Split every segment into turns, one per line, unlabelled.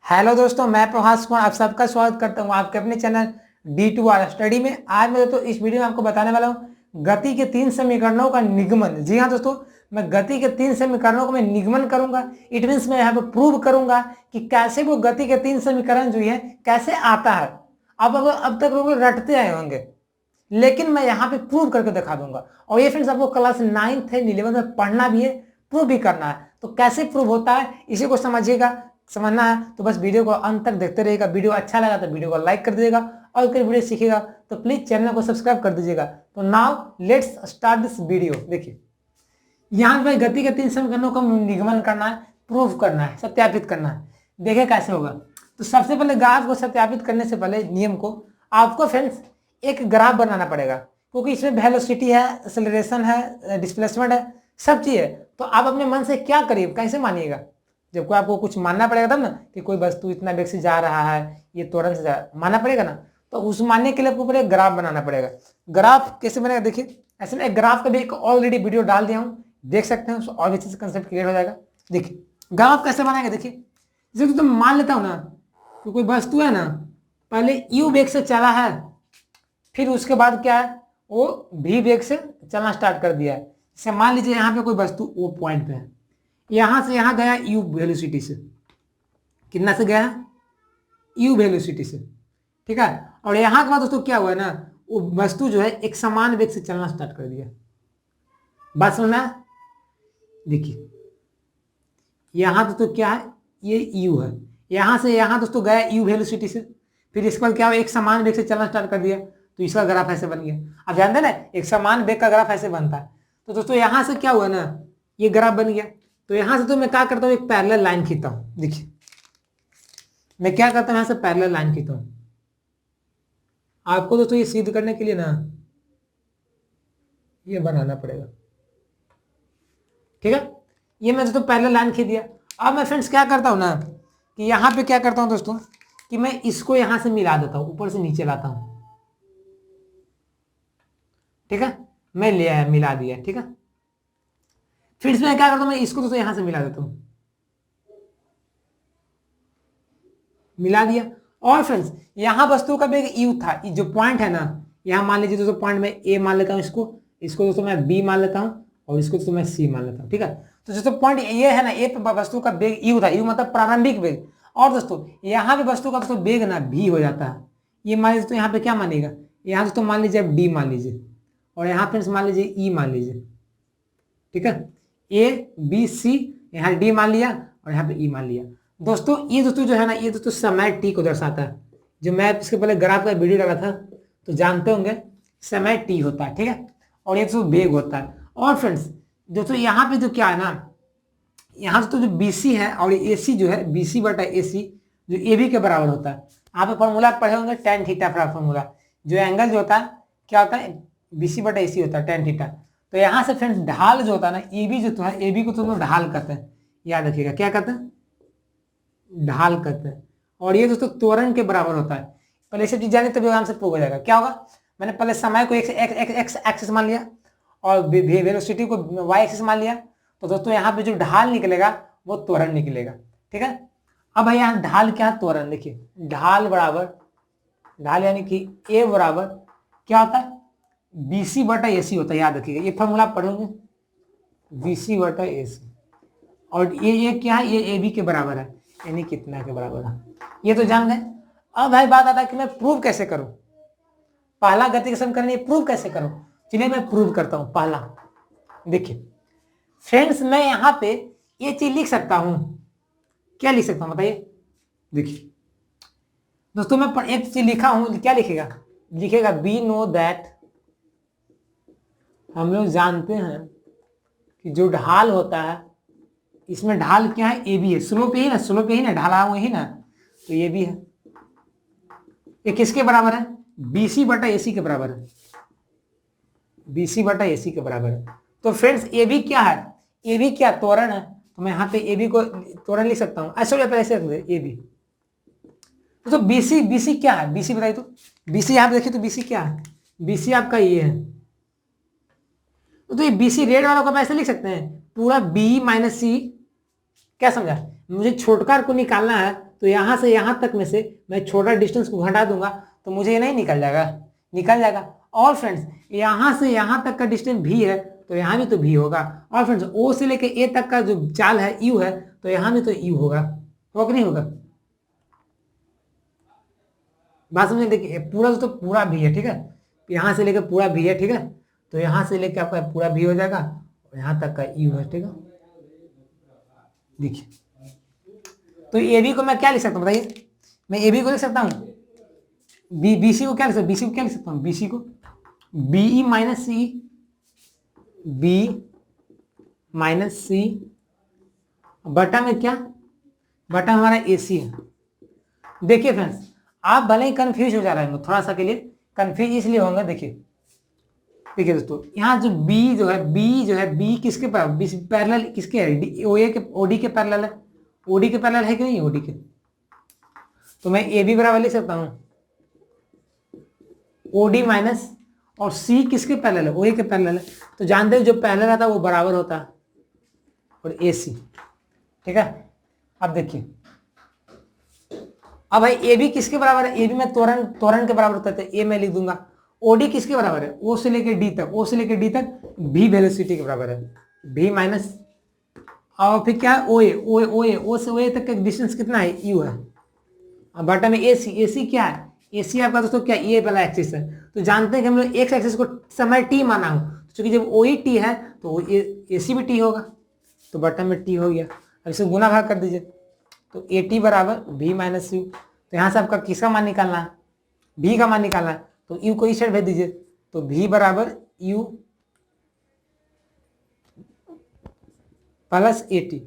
Hello दोस्तों, मैं प्रभास कुमार आप सबका स्वागत करता हूं आपके अपने चैनल D2R स्टडी में। आज मैं दोस्तों इस वीडियो में आपको बताने वाला हूं गति के 3 समीकरणों का निगमन। जी हाँ दोस्तों, मैं गति के 3 समीकरणों को मैं निगमन करूंगा। इट मीन्स मैं यहाँ पे प्रूव करूंगा कि कैसे वो गति के 3 समीकरण जो है कैसे आता है। अब तक लोग रटते आए होंगे, लेकिन मैं यहाँ पे प्रूव करके दिखा दूंगा। और ये फ्रेंड्स आपको क्लास 9th है 11th में पढ़ना भी है, प्रूव भी करना है। तो कैसे प्रूव होता है इसी को समझिएगा। समझना है तो बस वीडियो को अंत तक देखते रहिएगा। वीडियो अच्छा लगा तो वीडियो को लाइक कर दीजिएगा, और कोई वीडियो सीखेगा तो प्लीज चैनल को सब्सक्राइब कर दीजिएगा। तो now let's start this video. देखिए, यहाँ पे गति के 3 समीकरणों का निगमन करना है, प्रूव करना है, सत्यापित करना है। देखिए कैसे होगा। तो सबसे पहले ग्राफ को सत्यापित करने से पहले नियम को आपको फ्रेंड्स एक ग्राफ बनाना पड़ेगा, क्योंकि इसमें वेलोसिटी है, एक्सेलरेशन है, डिस्प्लेसमेंट है, सब चीज है। तो आप अपने मन से क्या करिए, कैसे मानिएगा। जब कोई आपको कुछ मानना पड़ेगा तब ना, कि कोई वस्तु इतना वेग से जा रहा है, ये त्वरण से मानना पड़ेगा ना। तो उस मानने के लिए आपको पहले ग्राफ बनाना पड़ेगा। ग्राफ कैसे बनेगा देखिए, ऐसे में एक ग्राफ का भी एक ऑलरेडी वीडियो डाल दिया हूँ, देख सकते हैं। और भी चीज कंसेप्ट क्लियर हो जाएगा। देखिए ग्राफ कैसे बनाएगा। देखिए जैसे तुम मान लेता हूँ ना, तो कोई वस्तु है ना, पहले यू वेग से चला है, फिर उसके बाद क्या है, वो भी वेग से चलना स्टार्ट कर दिया है। जैसे मान लीजिए यहाँ पे कोई वस्तु वो पॉइंट पे है, यहां से यहां गया यू वेलोसिटी से। कितना से गया, यू वेलोसिटी से, ठीक है। और यहां के बाद दोस्तों क्या हुआ है ना, वो वस्तु जो है एक समान वेग से चलना स्टार्ट कर दिया। बात समझना। देखिए यहां दोस्तों क्या है, ये यू है, यहां से यहां दोस्तों गया यू वेलोसिटी से, फिर इसके बाद क्या हुआ, एक समान वेग से चलना स्टार्ट कर दिया। तो इसका ग्राफ ऐसे बन गया। आप जानते हैं ना, एक समान वेग का ग्राफ ऐसे बनता है। तो दोस्तों यहां से क्या हुआ ना, ये ग्राफ बन गया। तो यहां से तो मैं क्या करता हूं, एक पैरेलल लाइन खींचता हूं। देखिए मैं क्या करता हूं, यहां से पैरेलल लाइन खींचता हूं। आपको दोस्तों ये सिद्ध करने के लिए ना ये बनाना पड़ेगा, ठीक है। ये मैं दोस्तों पैरेलल लाइन खींच दिया। अब मैं फ्रेंड्स क्या करता हूं ना, कि यहां पे क्या करता हूं दोस्तों, कि मैं इसको यहां से मिला देता हूं, ऊपर से नीचे लाता हूं, ठीक है। मैं ले आया, मिला दिया, ठीक है। फिर इसमें क्या करता हूं, मैं इसको दोस्तों यहां से मिला देता हूं, मिला दिया। और फ्रेंड्स यहां वस्तु का वेग u था, जो पॉइंट है ना, यहां मान लीजिए दोस्तों पॉइंट में a मान लेता हूं, इसको दोस्तों मैं b मान लेता हूं, और इसको दोस्तों मैं c मान लेता हूं, ठीक है। तो दोस्तों पॉइंट ये है ना, ए पे वस्तु का वेग u था, u मतलब प्रारंभिक वेग। और दोस्तों यहाँ पे वस्तु का दोस्तों वेग ना v हो जाता है। ये मान लीजिए दोस्तों, यहाँ पे क्या मानेगा, यहाँ दोस्तों मान लीजिए अब d मान लीजिए, और यहाँ फ्रेंड्स मान लीजिए e मान लीजिए, ठीक है। a b c, यहाँ d मान लिया, और यहाँ पे e मान लिया। दोस्तों ये दोस्तों जो है ना, ये दोस्तों समय t को दर्शाता है। जो मैं इसके पहले ग्राफ का वीडियो डाला था तो जानते होंगे, समय t होता है, ठीक है। और ये दोस्तों वेग होता है। और फ्रेंड्स दोस्तों यहाँ पे जो क्या है ना, यहाँ से तो जो BC है और ये AC जो है, BC बटा AC जो AB के बराबर होता है। आप फॉर्मूला पढ़े होंगे, tan थीटा फॉर्मूला। जो एंगल जो होता है क्या होता है, BC बटा AC होता है, tan थीटा। तो यहाँ से फ्रेंड्स ढाल जो होता है ना, AB जो है, AB को तो लोग ढाल कहते हैं, याद रखिएगा क्या कहते हैं, ढाल कहते हैं। और ये दोस्तों त्वरण के बराबर होता है। पहले सब चीज जाने तभी आराम से प्रूव हो जाएगा। क्या होगा, मैंने पहले समय को एक्स एक्सिस मान लिया, और वेलोसिटी को वाई एक्सिस मान लिया। तो दोस्तों यहाँ पे जो ढाल निकलेगा वो त्वरण निकलेगा, ठीक है। अब भाई यहाँ ढाल क्या है, त्वरण। देखिए ढाल बराबर, ढाल यानी कि ए बराबर क्या होता है, BC बटा AC होता है, याद रखिएगा। ये फॉर्मूला पढ़ोगे, BC बटा AC। और ये क्या है, ये AB के बराबर है, यानी कितना के बराबर है, ये तो जान गए। अब भाई बात आता है कि मैं प्रूव कैसे करूं, पहला गति का समीकरण ये प्रूव कैसे करूं। चलिए मैं प्रूव करता हूं। पहला देखिए फ्रेंड्स, मैं यहां पे ये चीज लिख सकता हूं। क्या लिख सकता हूं बताइए। देखिए दोस्तों मैं एक चीज लिखा हूं, क्या लिखेगा, लिखेगा वी नो दैट, हम लोग जानते हैं कि जो ढाल होता है, इसमें ढाल क्या है, ए बी है, स्लोप यही ना, स्लोप यही ना, ढाला वही ना, तो ये भी है। ये किसके बराबर है, BC बटा AC के बराबर है, BC बटा AC के बराबर है। तो फ्रेंड्स ए बी क्या है, ए बी क्या त्वरण है। तो मैं यहाँ पे ए बी को त्वरण लिख सकता हूँ, ऐसे ऐसे रख दे ए बी। तो BC, BC क्या है, BC बताइए तो। BC यहाँ पे देखिए तो BC क्या है, BC आपका ये है। तो ये BC रेड वाला को आप ऐसे लिख सकते हैं, पूरा B माइनस C। क्या समझा, मुझे छोटकार को निकालना है तो यहाँ से यहाँ तक में से मैं छोटा डिस्टेंस को घटा दूंगा तो मुझे ये नहीं निकल जाएगा, निकल जाएगा। और फ्रेंड्स यहाँ से यहाँ तक का डिस्टेंस भी है तो यहाँ भी तो भी होगा। और फ्रेंड्स ओ से लेके ए तक का जो चाल है यू है तो यहाँ भी तो यू होगा कि नहीं होगा? बात समझे? देखिए पूरा तो पूरा भी है, ठीक है, यहाँ से लेकर पूरा भी है, ठीक है, तो यहाँ से लेकर आपका पूरा भी हो जाएगा और यहाँ तक का यू है, ठीक है। देखिए तो ए बी को मैं क्या लिख सकता हूँ बताइए? मैं ए बी को लिख सकता हूँ, बी सी को क्या लिख सकता हूँ? बी सी को क्या लिख सकता हूँ? बी सी को बी माइनस सी, बी माइनस सी बटा में क्या? बटा हमारा ए सी है। देखिए फ्रेंड्स आप भले ही कंफ्यूज हो जा रहे हैं थोड़ा सा के लिए, कंफ्यूज इसलिए होंगे। देखिए दोस्तों यहाँ जो बी जो है बी किसके पैरेलल किसके है? ओए के, ओडी के पैरेलल है। ओडी के पैरेलल है कि नहीं? ओडी के। तो मैं ए बी बराबर लिख सकता हूँ ओडी माइनस, और सी किसके पैरेलल है? ओए के पैरेलल है। तो जानते हो जो पैरेलल रहता है वो बराबर होता है और ए सी, ठीक है। अब देखिए अब भाई ए बी किसके बराबर है? ए बी में त्वरण के बराबर होता है, ए में लिख दूंगा। ओडी किसके बराबर है? ओ से लेकर डी तक, ओ से लेकर डी तक भी वेलोसिटी के बराबर है, भी माइनस, और फिर क्या? ओए ओए ओए ओ से ओए तक का डिस्टेंस कितना है? यू है। अब बटा में ए सी, ए सी क्या है? ए सी आपका दोस्तों क्या? ये वाला एक्सिस है। तो जानते हैं कि हम लोग एक्स एक्सिस को समय टी माना हो, क्योंकि जब ओ ई टी है तो ए सी भी टी होगा, तो बटा में टी हो गया। अब इसे गुना भाग कर दीजिए तो ए टी बराबर भी माइनस यू। तो यहाँ से आपका किसका मान निकालना है? भी का मान निकालना है, तो यू को इस साइड भेज दीजिए, तो भी बराबर यू प्लस ए टी।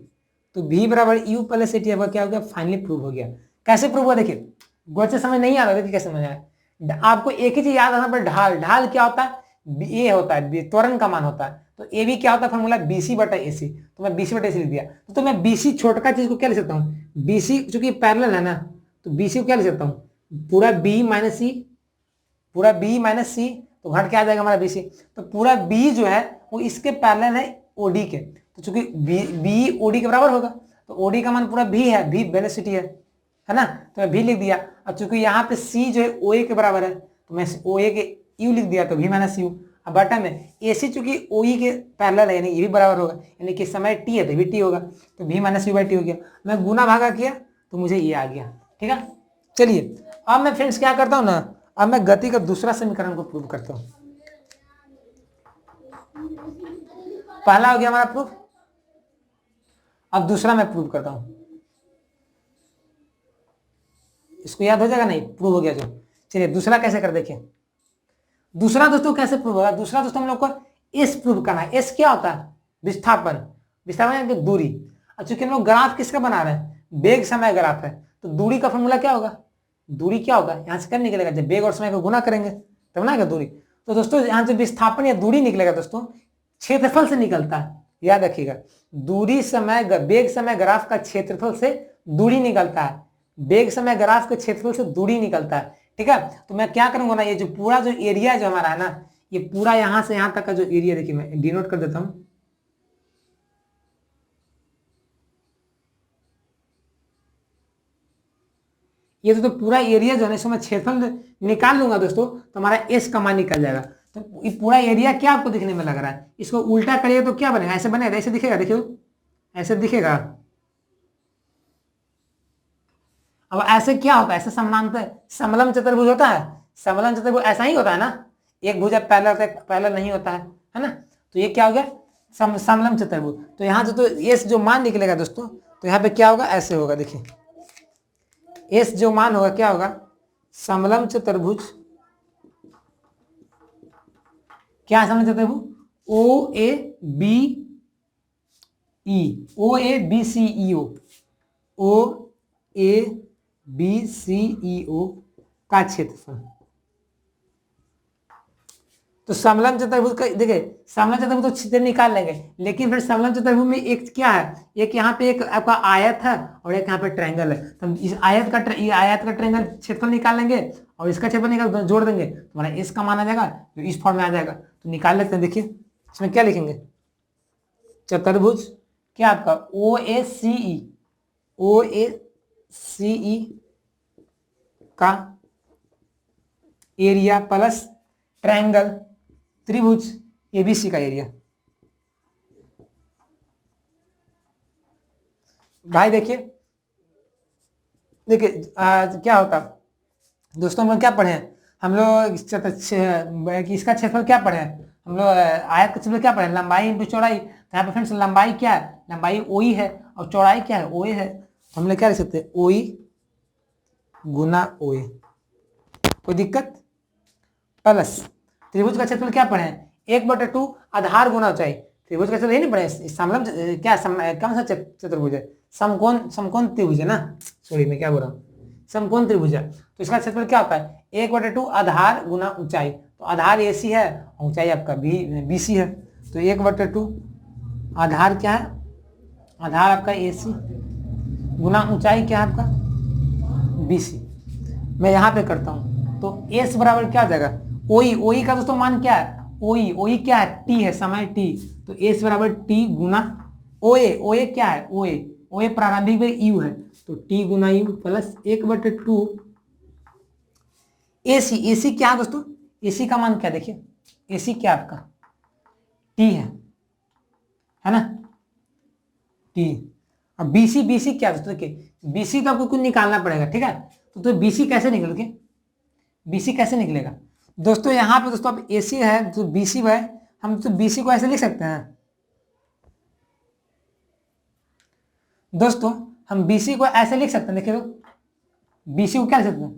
तो भी बराबर यू प्लस ए टी आपका क्या हो गया? फाइनली प्रूव हो गया। कैसे प्रूव हुआ? देखिए गौर से समझ नहीं आ रहा, देखिए कैसे समझ आया। आपको एक ही चीज याद रखना पर ढाल, ढाल क्या होता है? ए होता है, त्वरण का मान होता है। तो ए बी क्या होता है? फॉर्मूला बी सी बटा ए सी। तो मैं बी सी बटा ए सी लिख दिया। तो मैं बी सी छोटका चीज को क्या लिख सकता हूँ? बी सी चूंकि पैरेलल है ना, तो बी सी को क्या लिख सकता हूँ? पूरा बी माइनस सी, पूरा बी माइनस सी, तो घट क्या आ जाएगा हमारा बी सी। तो पूरा बी जो है वो इसके पैरेलल है ओडी के, तो चूंकि बी ओडी के बराबर होगा, तो ओडी का मान पूरा भी है, भी वेलोसिटी है ना, तो मैं भी लिख दिया। और चूंकि यहाँ पे सी जो है ओ ए के बराबर है तो मैं ओ ए के यू लिख दिया, तो भी माइनस यू। अब बटा में ए सी चूंकि ओ ई के पैरेलल है यानी ये भी बराबर होगा, यानी कि समय टी है तो भी टी होगा, तो भी माइनस यू बाई टी हो गया। मैं गुना भागा किया तो मुझे ये आ गया, ठीक है। चलिए अब मैं फ्रेंड्स क्या करता हूँ ना, अब मैं गति का दूसरा समीकरण को प्रूव करता हूँ। पहला हो गया हमारा प्रूफ, अब दूसरा मैं प्रूव करता हूं। इसको याद हो जाएगा? नहीं, प्रूव हो गया जो। चलिए दूसरा कैसे कर देखिए। दूसरा दोस्तों कैसे प्रूव होगा? दूसरा दोस्तों हम लोग को एस प्रूव करना है। एस क्या होता है? विस्थापन। विस्थापन यानी दूरी। और चूंकि हम लोग ग्राफ किसका बना रहे हैं? वेग समय ग्राफ है, तो दूरी का फॉर्मूला क्या होगा? दूरी क्या होगा? यहाँ से क्या निकलेगा? जब वेग और समय को गुना करेंगे तब ना दूरी। तो दोस्तों यहाँ से विस्थापन या दूरी निकलेगा दोस्तों क्षेत्रफल से निकलता है, याद रखिएगा। दूरी समय वेग समय ग्राफ का क्षेत्रफल से दूरी निकलता है, वेग समय ग्राफ के क्षेत्रफल से दूरी निकलता है, ठीक है। तो मैं क्या करूंगा ना, ये जो पूरा जो एरिया जो हमारा है ना, ये पूरा यहां से यहां तक का जो एरिया, देखिए मैं डिनोट कर देता हूं। ये तो पूरा एरिया जो है इसमें मैं क्षेत्रफल निकाल लूंगा दोस्तों, तो हमारा एस का मान निकल जाएगा। तो ये पूरा एरिया क्या आपको दिखने में लग रहा है? इसको उल्टा करिए तो क्या बनेगा? ऐसे बनेगा, ऐसे दिखेगा, देखियो ऐसे दिखेगा। अब ऐसे क्या होता है? ऐसे समानांतर समलम चतुर्भुज होता है। समलम चतुर्भुज ऐसा ही होता है ना, एक भुजा पैरेलल नहीं होता है ना। तो ये क्या हो गया? समलम चतुर्भुज। तो यहाँ से तो एस जो मान निकलेगा दोस्तों, तो यहाँ पे क्या होगा? ऐसे होगा, देखिए एस जो मान होगा क्या होगा? समलम चतुर्भुज। क्या है समलम चतुर्भुज? O A B E, O A B C E O A B C E O का क्षेत्रफल। तो समलम चतुर्भुज का देखिए, समलम चतुर्भुज तो क्षेत्र निकाल लेंगे, लेकिन फिर समलम चतुर्भुज में एक क्या है? एक यहाँ पे एक आपका आयत है और एक यहाँ पे ट्रायंगल है। तो इस आयत का ट्रायंगल क्षेत्रफल निकाल लेंगे और इसका क्षेत्रफल निकाल जोड़ देंगे, तो हमारा इसका मान आ जाएगा, तो इस फॉर्म में आ जाएगा। तो निकाल लेते हैं। देखिए इसमें क्या लिखेंगे? चतुर्भुज क्या आपका? ओ ए सी ई, ओ ए CE का एरिया प्लस ट्रायंगल त्रिभुज ABC का एरिया। भाई देखिए क्या होता दोस्तों, हम लोग क्या पढ़े हैं, हम लोग इसका क्षेत्रफल क्या पढ़े हैं, हम लोग आयत का क्षेत्रफल क्या पढ़े, लंबाई इंटू चौड़ाई। तो यहाँ पे फ्रेंड्स लंबाई क्या है, लंबाई OE है और चौड़ाई क्या है, OA है। तो हम लोग क्या लिख सकते हैं, OE गुना OA, कोई दिक्कत। प्लस त्रिभुज का क्षेत्रफल क्या पढ़े हैं, 1/2 आधार गुना ऊंचाई। त्रिभुज का क्षेत्रफल ये नहीं पढ़े, समलंब क्या कौन सा चतुर्भुज है, समकोण त्रिभुज है ना, सॉरी मैं क्या बोल रहा हूँ, समकोण त्रिभुज है। तो इसका क्षेत्रफल क्या होता है, 1/2 आधार गुना ऊंचाई। तो आधार AC है और ऊंचाई आपका BC है। तो 1/2 आधार क्या है, आधार आपका AC गुना ऊंचाई क्या है आपका BC। मैं यहाँ पे करता हूँ तो S बराबर क्या हो जाएगा, OE का दोस्तों मान क्या है, OE क्या है, T है, समय T। तो S बराबर T गुना OA क्या है, OA प्रारंभिक वेग U है। तो T गुना U प्लस 1/2 AC क्या है दोस्तों, AC का मान क्या, देखिए AC क्या आपका T है ना, T। अब BC क्या दोस्तों, देखिए BC तो आपको कुछ निकालना पड़ेगा, ठीक है। तो BC कैसे निकलोगे, BC कैसे निकलेगा दोस्तों, यहाँ पे दोस्तों अब AC है तो BC है, हम तो BC को ऐसे लिख सकते हैं दोस्तों, हम BC को ऐसे लिख सकते हैं, देखिए तो BC को क्या लिख सकते हैं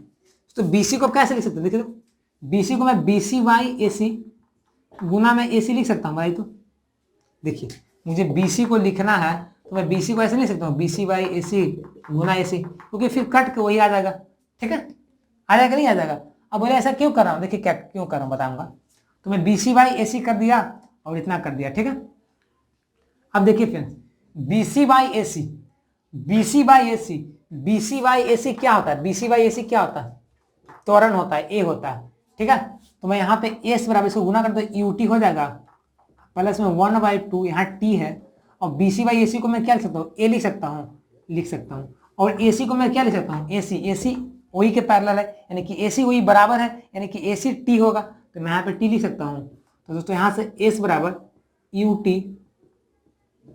तो BC को कैसे लिख सकते हैं, देखिए तो BC को मैं BC/AC गुना में AC लिख सकता हूँ भाई। तो देखिए मुझे BC को लिखना है तो मैं BC को ऐसे लिख सकता हूँ BC/AC गुना AC, क्योंकि फिर कट के वही आ जाएगा, ठीक है, आ जाएगा नहीं आ जाएगा। अब बोले ऐसा क्यों कर रहा हूँ, देखिए क्या क्यों कर रहा हूँ बताऊंगा। तो मैं BC/AC कर दिया और इतना कर दिया, ठीक है। अब देखिए फ्रेंड्स BC/AC क्या होता है, BC/AC क्या होता है, त्वरण होता है, A होता है, ठीक है। तो मैं यहाँ पे S बराबर इसको गुना कर दो UT हो जाएगा प्लस में 1/2 यहाँ T है, और BC/AC को मैं क्या लिख सकता हूँ, A लिख सकता हूँ और AC को मैं क्या लिख सकता हूँ, AC OE के पैरेलल है, यानी कि AC OE बराबर है, यानी कि AC T होगा। तो मैं यहाँ पे T लिख सकता हूँ। तो दोस्तों यहाँ से S बराबर UT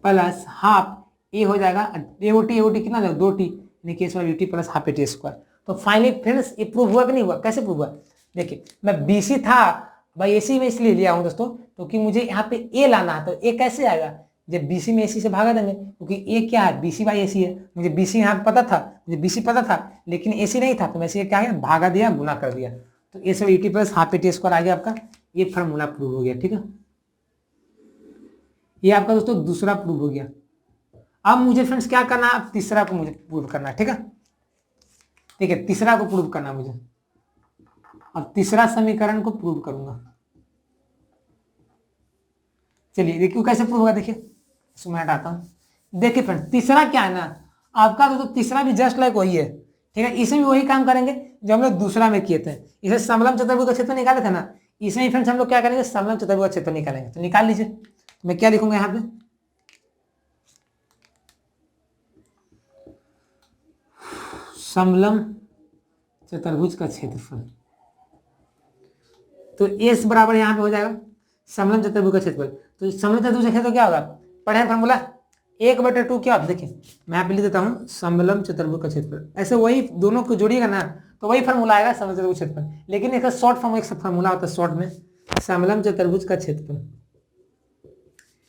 प्लस हाफ A हो जाएगा, AOT कितना जाएगा 2T, यानी कि S बराबर UT plus half AT square. तो फाइनली फ्रेंड्स ये प्रूव हुआ कि नहीं हुआ, कैसे प्रूव हुआ, देखिए मैं BC था भाई AC में इसलिए लिया हूँ दोस्तों क्योंकि मुझे यहाँ पे A लाना है। तो A कैसे आएगा, जब BC में AC से भागा देंगे, क्योंकि A क्या है BC/AC है, मुझे BC यहाँ पता था, मुझे BC पता था लेकिन AC नहीं था, तो मैं क्या है भागा दिया, गुना कर दिया। तो S बराबर UT plus half AT square आ गया आपका, ये फार्मूला प्रूव हो गया, ठीक है। ये आपका दोस्तों दूसरा प्रूव हो गया। अब मुझे फ्रेंड्स क्या करना है, अब तीसरा को मुझे प्रूव करना है, ठीक है। ठीक है, तीसरा को प्रूव करना मुझे, अब तीसरा समीकरण को प्रूव करूंगा। चलिए देखिए कैसे प्रूव होगा, देखिए इसको मैं हटाता हूं। देखिए फ्रेंड्स तीसरा क्या है ना आपका, तो तीसरा भी जस्ट लाइक वही है, ठीक है। इसमें भी वही काम करेंगे जो हम लोग दूसरा में किए थे, इसे समलंब चतुर्भुज का क्षेत्रफल निकाले थे ना, इसमें ही फ्रेंड्स हम लोग क्या करेंगे, समलंब चतुर्भुज का क्षेत्रफल निकालेंगे। तो निकाल लीजिए, तो मैं क्या लिखूंगा यहाँ पे, समलंब चतुर्भुज का क्षेत्रफल। तो S बराबर यहाँ पे हो जाएगा समलंब चतुर्भुज का क्षेत्रफल। तो समलंब चतुर्भुज का क्षेत्रफल क्या होगा, पढ़े फार्मूला 1/2 क्या होता है, देखिए मैं यहाँ पे लिख देता हूँ समलंब चतुर्भुज का क्षेत्रफल। ऐसे वही दोनों को जोड़िएगा ना तो वही फार्मूला आएगा समलंब चतुर्भुज क्षेत्रफल, लेकिन इसका शॉर्ट फॉर्म एक फार्मूला होता है शॉर्ट में, समलंब चतुर्भुज का क्षेत्रफल।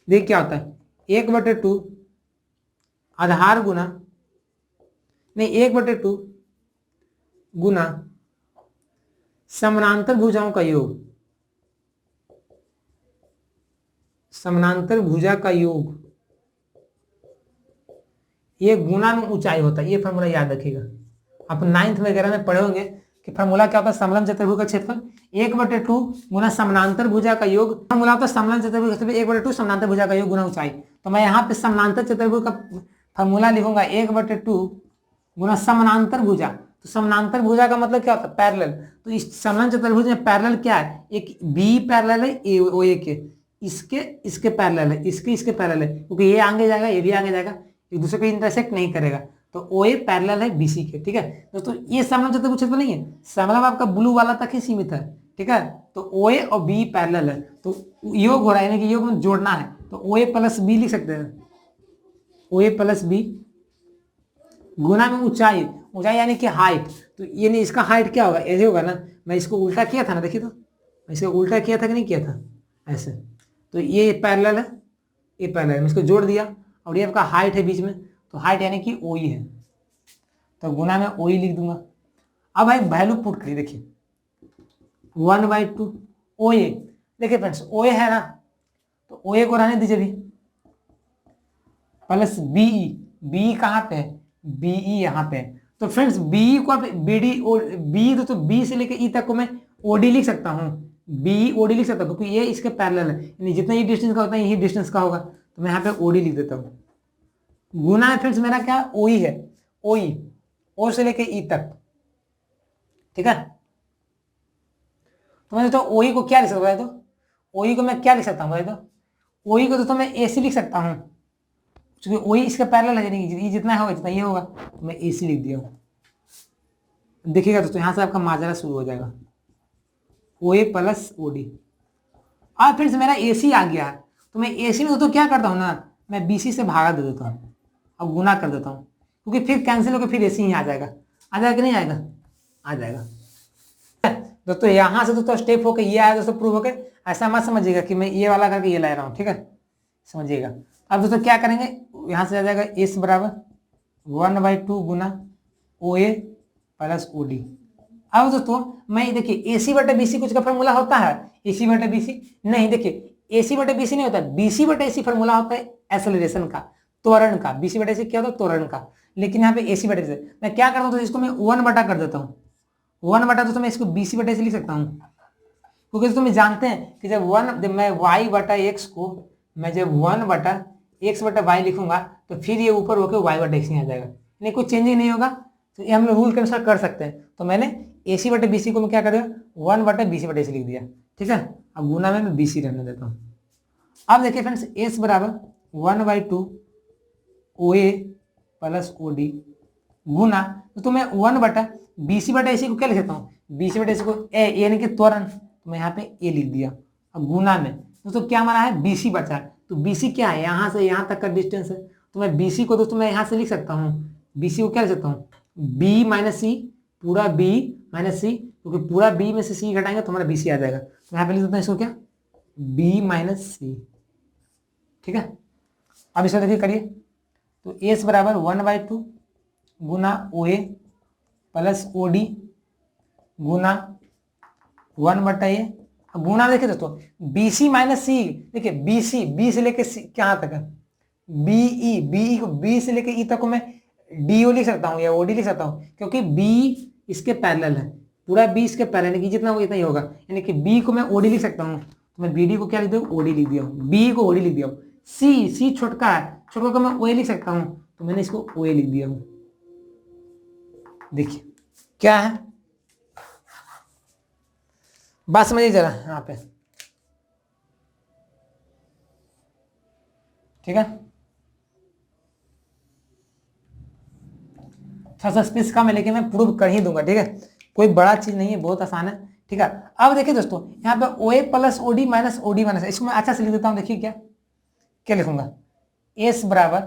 देखिए क्या होता है 1/2 आधार गुना नहीं 1/2 गुना समानांतर भुजाओं का योग, समानांतर भुजा का योग, ये गुना में ऊंचाई होता है। ये फार्मूला याद रखिएगा, आप 9th वगैरह में पढ़े होंगे कि फार्मूला क्या होता है, समलंब चतुर्भुज का क्षेत्रफल 1/2 गुना समानांतर भुजा का योग। फार्मूला होता है समलंब चतुर्भुज का क्षेत्रफल 1/2 समानांतर भुजा का योग गुना ऊंचाई। तो मैं यहाँ पे समानांतर चतुर्भुज का फार्मूला लिखूंगा 1/2 गुना समानांतर भुजा। तो समानांतर भुजा का मतलब क्या होता है, पैरेलल। तो इस समलंब चतुर्भुज में पैरेलल क्या है, एक बी पैरेलल है OA के, इसके पैरेलल है, इसके पैरेलल है, क्योंकि ये आगे जाएगा ये भी आगे जाएगा, एक दूसरे को इंटरसेक्ट नहीं करेगा। तो ओ ए पैरेलल है बी सी के। ठीक है दोस्तों, ये समलंब जब तक पूछे तो नहीं है, समलंब आपका ब्लू वाला तक ही सीमित है। ठीक है, तो ओ ए और बी पैरेलल है, तो योग हो रहा है, यानी कि योग में जोड़ना है, तो ओ ए प्लस बी लिख सकते हैं। ओ ए प्लस बी गुना में ऊंचाई, ऊंचाई यानी कि हाइट, तो ये नहीं, इसका हाइट क्या होगा, ऐसे होगा ना, मैं इसको उल्टा किया था ना, देखिए तो मैं इसको उल्टा किया था कि नहीं किया था, ऐसे, तो ये पैरेलल है, ये पैरेलल है, मैं इसको जोड़ दिया, और ये आपका हाइट है बीच में, तो हाइट यानी कि ओ ई है, तो गुना में ओ ई लिख दूंगा। अब भाई वैल्यू पुट करिए, देखिए 1/2 ओ ए, देखिए फ्रेंड्स ओ ए है ना, तो ओ ए को रहने दीजिए भी, प्लस बीई, बी कहाँ पे है, बीई यहाँ पे है, तो फ्रेंड्स बी को आप बी डी बी, तो बी से लेके ई तक को मैं ओडी लिख सकता हूँ, बी ओडी लिख सकता हूँ, क्योंकि ये इसके पैरेलल है, यानी जितना ये डिस्टेंस का होता है यही डिस्टेंस का होगा, तो मैं यहाँ पे ओडी लिख देता हूँ। गुना है फ्रेंड्स मेरा क्या, ओ ई है, ओ ई, ओ से लेके ई तक। ठीक है, तो मैं तो ओ ई को क्या लिख सकता हूँ, तो ओ ई को मैं क्या लिख सकता हूँ, तो ओ ई को तो मैं ए सी लिख सकता हूँ, क्योंकि ओ ई इसके पैरेलल है, ये जितना होगा जितना ये होगा, तो मैं ए सी लिख दिया हूँ। देखिएगा दोस्तों, यहाँ से आपका माजरा शुरू हो जाएगा, ओ ए प्लस ओ डी। अब फ्रेंड्स मेरा ए सी आ गया, तो मैं ए सी में दोस्तों क्या करता हूँ ना, मैं बी सी से भागा दे देता हूँ, अब गुना कर देता हूँ, क्योंकि फिर कैंसिल होकर फिर ए सी ही आ जाएगा, आ जाएगा कि नहीं आएगा, आ जाएगा। दोस्तों यहाँ से दोस्तों स्टेप होकर ये आया दोस्तों, प्रूव होकर, ऐसा मत समझिएगा कि मैं ये वाला करके ये ला रहा हूँ। ठीक है, समझिएगा। अब दोस्तों क्या करेंगे, यहाँ से आ जाएगा एस बराबर 1/2 गुना ओ ए प्लस ओ डी। अब दोस्तों मैं देखिए ए सी बटे बी सी कुछ का फॉर्मूला होता है, ए सी बटे बी सी नहीं, देखिए ए सी बटे बी सी नहीं होता, बी सी बटे ए सी फॉर्मूला होता है एक्सेलरेशन का, त्वरण का, बी सी बटे ए सी क्या होता है, त्वरण का, लेकिन यहाँ पे ए सी बटे से मैं क्या करता हूँ, तो इसको मैं 1 बटा कर देता हूँ, 1 बटा दोस्तों मैं इसको बी सी बटे से लिख सकता हूँ, क्योंकि दोस्तों जानते हैं कि जब मैं वाई बटा एक्स को मैं जब 1 बटा एक्स बटा वाई लिखूंगा, तो फिर ये ऊपर होकर वाई बटा एक्स ही आ जाएगा, यानी कुछ चेंजिंग नहीं होगा, तो ये हम लोग रूल के अनुसार कर सकते हैं। तो मैंने ए सी बटे बी सी को मैं क्या कर दिया, 1 बटा बी सी बटे सी लिख दिया। ठीक है, अब गुना में मैं बी सी रहने देता हूँ। अब देखिए फ्रेंड्स एस बराबर 1/2 ओ ए प्लस ओ डी गुना, तो मैं 1 बटा बी सी बटा ए सी को क्या लिख सकता हूँ, बी सी बटा ए सी को ए यानी कि त्वरण, तो मैं यहाँ पे ए लिख दिया। अब गुना में दोस्तों क्या हमारा है, बी सी बचा, तो बी सी क्या है, यहाँ से यहाँ तक का डिस्टेंस है, तो मैं बी सी को दोस्तों मैं यहाँ से लिख सकता हूँ, बी सी को क्या लिख सकता हूँ, बी माइनस सी, पूरा बी माइनस सी, क्योंकि पूरा बी में से सी घटाएंगे तो हमारा बी सी आ जाएगा, तो यहाँ पे लिख देता हूँ इसको क्या, बी माइनस सी। ठीक है, अब इसको देखिए करिए, तो एस बराबर 1/2 गुना ओ ए प्लस ओ डी गुना 1 बटा ए, गुना देखिए दोस्तों बी सी माइनस सी, देखिए बी सी, बी से लेके सी कहाँ तक है, बीई, बीई को बी से लेके ई तक को मैं डी ओ लिख सकता हूँ या ओडी लिख सकता हूँ, क्योंकि बी इसके पैरेलल है, पूरा बी इसके पैरेलल है, जितना होगा इतना ही होगा, यानी कि बी को मैं ओडी लिख सकता हूँ, तो मैं बी डी को क्या लिख दिया, ओडी लिख दिया हूँ, बी को ओडी लिख दिया हूँ, सी, सी छोटका है, छोटका को मैं ओ ए लिख सकता हूँ, तो मैंने इसको ओ ए लिख दिया हूँ। देखिए क्या है, बात समझिए जरा यहाँ पे। ठीक है, थोड़ा सा स्पेस कम है, लेकिन मैं प्रूव कर ही दूंगा। ठीक है, कोई बड़ा चीज नहीं है, बहुत आसान है। ठीक है, अब देखिए दोस्तों यहाँ पे O A plus O D minus O D minus, इसको मैं अच्छा से लिख देता हूँ। देखिए क्या क्या लिखूंगा, एस बराबर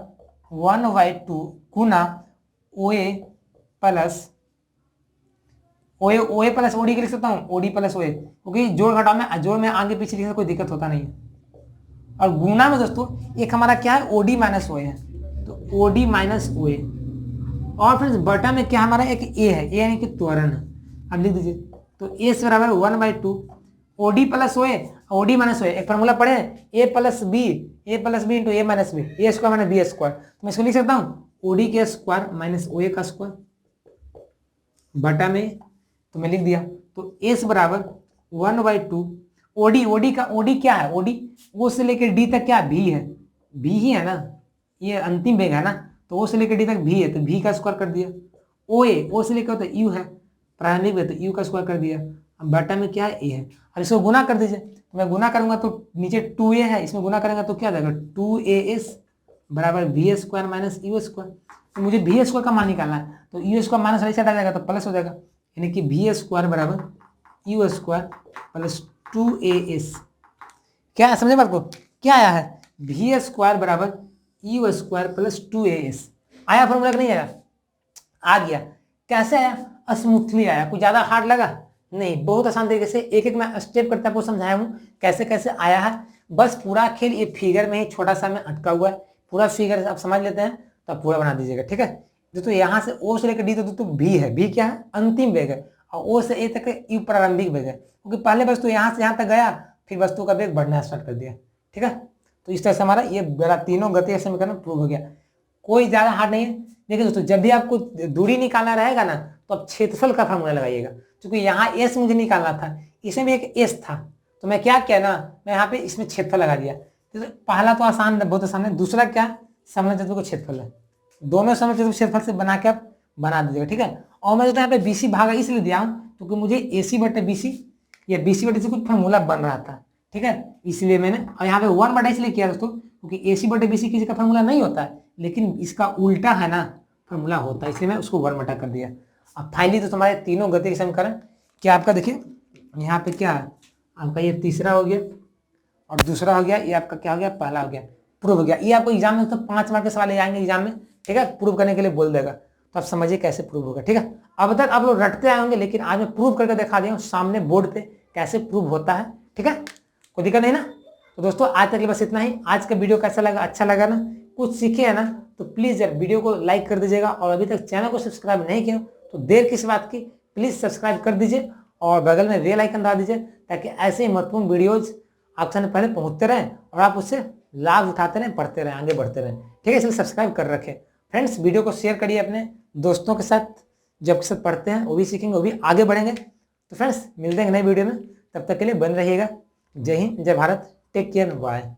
1/2 गुना ओ A plus O A plus O D के लिख सकता हूँ, ओ डी प्लस ओ ए, क्योंकि जोड़ घटाव में जोड़ में आगे पीछे लिखने कोई दिक्कत होता नहीं है। और गुना में दोस्तों एक हमारा क्या है, ओ डी माइनस ओ ए है, तो ओ डी माइनस ओ ए, और फ्रेंड्स बटा में क्या हमारा एक ए है, ए यानी कि त्वरण है। अब लिख दीजिए, तो एस बराबर 1/2 ओ डी प्लस ओ ए, ओ डी माइनस ओ ए, एक फॉर्मूला पढ़े ए प्लस बी इंटू ए माइनस बी, ए स्क्वायर माइनस बी स्क्वायर, तो मैं इसको लिख सकता हूँ ओ डी के स्क्वायर माइनस ओ ए का स्क्वायर बटा में, तो मैं लिख दिया। तो एस बराबर 1/2 ओडी का, ओडी क्या है, ओडी ओ से लेकर डी तक क्या भी है, भी ही है ना, ये अंतिम वेग है ना, तो ओ से लेकर डी तक भी है, तो भी का स्क्वायर कर दिया। ओ से लेकर तो यू है, प्रारंभिक वेग, तो यू का स्क्वायर कर दिया। अब बटा में क्या है, ए है। अब इसको गुना कर दीजिए, तो मैं गुना करूंगा तो नीचे 2a है, इसमें गुना करेंगे तो क्या जाएगा 2as बराबर b square minus u square. तो मुझे भी स्क्वायर का मान निकालना है, तो यू स्क्वायर माइनस वाली साइड आ जाएगा तो प्लस हो जाएगा, यानी कि भी स्क्वायर बराबर यू स्क्वायर प्लस 2as। क्या समझे बात को, क्या आया है, भी स्क्वायर बराबर यू स्क्वायर प्लस 2as। आया फॉर्मूला कि नहीं आया, आ गया। कैसे आया, स्मूथली आया, कुछ ज्यादा हार्ड लगा नहीं, बहुत आसान तरीके से एक एक मैं स्टेप करते आपको समझाया हूँ कैसे कैसे आया है। बस पूरा खेल ये फिगर में ही छोटा सा में अटका हुआ है, पूरा फिगर आप समझ लेते हैं तो आप पूरा बना दीजिएगा, ठीक है। दोस्तों यहाँ से ओ से लेकर डी तो भी है, भी क्या है, अंतिम वेग है, और ओ से ए तक यू प्रारंभिक वेग है, क्योंकि पहले वस्तु यहाँ से यहाँ तक गया, फिर वस्तु का वेग बढ़ना स्टार्ट कर दिया, ठीक है। तो इस तरह से हमारा ये मेरा तीनों गति समीकरण प्रूव हो गया, कोई ज्यादा हार्ड नहीं है। देखिए दोस्तों, जब भी आपको दूरी निकालना रहेगा ना, तो आप क्षेत्रफल का फॉर्मूला लगाइएगा, क्योंकि यहाँ एस मुझे निकालना था, इसमें भी एक एस था, तो मैं क्या किया ना, मैं यहाँ पे इसमें क्षेत्रफल लगा दिया। तो पहला तो आसान, बहुत आसान है। दूसरा क्या, समलंब चतुर्भुज का क्षेत्रफल है, दोनों समलंब चतुर्भुज क्षेत्रफल से बना के आप बना दीजिएगा, ठीक है। और मैं यहाँ पे बीसी भागा इसलिए दिया हूँ क्योंकि मुझे एसी बटे बीसी या बीसी बटे से कुछ फॉर्मूला बन रहा था, ठीक है, इसलिए मैंने, और यहाँ पे 1 बटा इसलिए किया दोस्तों क्योंकि एसी बटे बीसी किसी का फॉर्मूला नहीं होता है, लेकिन इसका उल्टा है ना फॉर्मूला होता है, इसलिए मैं उसको 1 बटा कर दिया। अब फाइनली तो तुम्हारे तीनों गति के समीकरण क्या आपका, देखिए यहाँ पे क्या है आपका, ये तीसरा हो गया और दूसरा हो गया, ये आपका क्या हो गया, पहला हो गया, प्रूव हो गया। ये आपको एग्जाम में तो 5 मार्क के सवाल आएंगे एग्जाम में, ठीक है, प्रूव करने के लिए बोल देगा, तो आप समझिए कैसे प्रूव होगा, ठीक है। अब तक आप लोग रटते आए होंगे, लेकिन आज मैं प्रूव करके दिखा दिया हूँ सामने बोर्ड पे कैसे प्रूव होता है, ठीक है, कोई दिक्कत नहीं ना। तो दोस्तों आज तक बस इतना ही। आज का वीडियो कैसा लगा, अच्छा लगा ना, कुछ सीखे है ना, तो प्लीज यार वीडियो को लाइक कर दीजिएगा, और अभी तक चैनल को सब्सक्राइब नहीं किया तो देर किस बात की, प्लीज सब्सक्राइब कर दीजिए और बगल में बेल आइकन दबा दीजिए, ताकि ऐसे ही महत्वपूर्ण वीडियोज आपके सामने पहले पहुंचते रहें और आप उससे लाभ उठाते रहें, पढ़ते रहें, आगे बढ़ते रहें, ठीक है। इसलिए सब्सक्राइब कर रखें। फ्रेंड्स, वीडियो को शेयर करिए अपने दोस्तों के साथ, जो आपके साथ पढ़ते हैं, वो भी सीखेंगे, वो भी आगे बढ़ेंगे। तो फ्रेंड्स, मिलते हैं नई वीडियो में, तब तक के लिए बन रहिएगा। जय हिंद, जय भारत, टेक केयर, बाय।